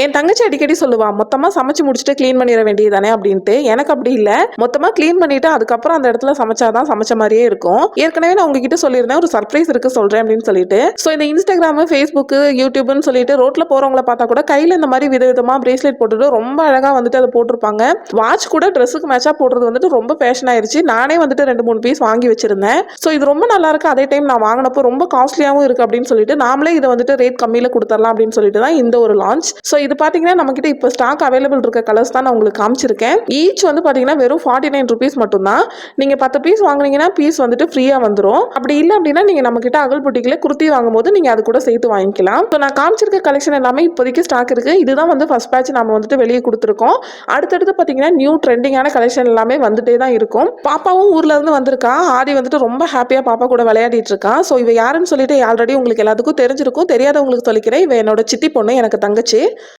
என் தங்கச்சி அடிக்கடி சொல்லுவா, மொத்தமா சமைச்சு முடிச்சுட்டு க்ளீன் பண்ணிட வேண்டியதானே அப்படின்ட்டு. எனக்கு அப்படி இல்ல. மொத்தமா க்ளீன் பண்ணிட்டு அதுக்கப்புறம் அந்த இடத்துல சமைச்சாதான் சமைச்ச மாதிரியே இருக்கும். ஏற்கனவே நான் உங்ககிட்ட சொல்லியிருந்தேன், ஒரு சர்ப்ரைஸ் இருக்கு சொல்றேன் அப்படின்னு சொல்லிட்டு. ஸோ இந்த இன்ஸ்டாகிராம், ஃபேஸ்புக், யூடியூப்னு சொல்லிட்டு ரோட்ல போறவங்கள பார்த்தா கூட கையில இந்த மாதிரி விதவிதமா பிரேஸ்லெட் போட்டுட்டு ரொம்ப அழகா வந்துட்டு அதை போட்டிருப்பாங்க. வாட்ச் கூட ட்ரெஸ்ஸுக்கு மேட்சா போடுறது வந்துட்டு ரொம்ப ஃபேஷன் ஆயிருச்சு. நானே வந்துட்டு 2, 3 பீஸ் வாங்கி வச்சிருந்தேன். ஸோ இது ரொம்ப நல்லா இருக்கு. அதே டைம் நான் வாங்கினப்போ ரொம்ப காஸ்ட்லியாகவும் இருக்கு அப்படின்னு சொல்லிட்டு நாமளே இதை வந்துட்டு ரேட் கம்மியில கொடுத்துடலாம் அப்படின்னு சொல்லிட்டு தான் இந்த ஒரு லான்ச். ஸோ இது பார்த்தீங்கன்னா நம்ம கிட்ட இப்போ ஸ்டாக் அவைலபிள் இருக்க கலர்ஸ் தான் நான் உங்களுக்கு காமிச்சிருக்கேன். ஈச் வந்து பார்த்தீங்கன்னா வெறும் 49 rupees மட்டும்தான். நீங்க 10 பீஸ் வாங்குனீங்கன்னா பீஸ் வந்துட்டு ஃப்ரீயா வந்துடும். அப்படி இல்லை அப்படின்னா நீங்க நம்ம கிட்ட அகல் புட்டிக்ல குர்த்தி வாங்கும்போது நீங்க அது கூட சேர்த்து வாங்கிக்கலாம். ஸோ நான் காமிச்சிருக்க கலெக்ஷன் எல்லாமே இப்போதைக்கு ஸ்டாக் இருக்கு. இதுதான் வந்து ஃபர்ஸ்ட் பேட்ச் நம்ம வந்துட்டு வெளியே கொடுத்துருக்கோம். அடுத்தடுத்து பார்த்தீங்கன்னா நியூ ட்ரெண்டிங்கான கலெக்ஷன் எல்லாமே வந்துட்டே தான் இருக்கும். பாப்பாவும் ஊர்ல இருந்து வந்திருக்கா. ஆதி வந்துட்டு ரொம்ப ஹாப்பியா பாப்பா கூட விளையாடிட்டு இருக்கா. ஸோ இவ யாருன்னு சொல்லிட்டு ஆல்ரெடி உங்களுக்கு எல்லாத்துக்கும் தெரிஞ்சிருக்கும். தெரியாதவங்களுக்கு சொல்லிக்கிறேன். இவ என்னோட சித்தி பொண்ணு, எனக்கு தங்கச்சி.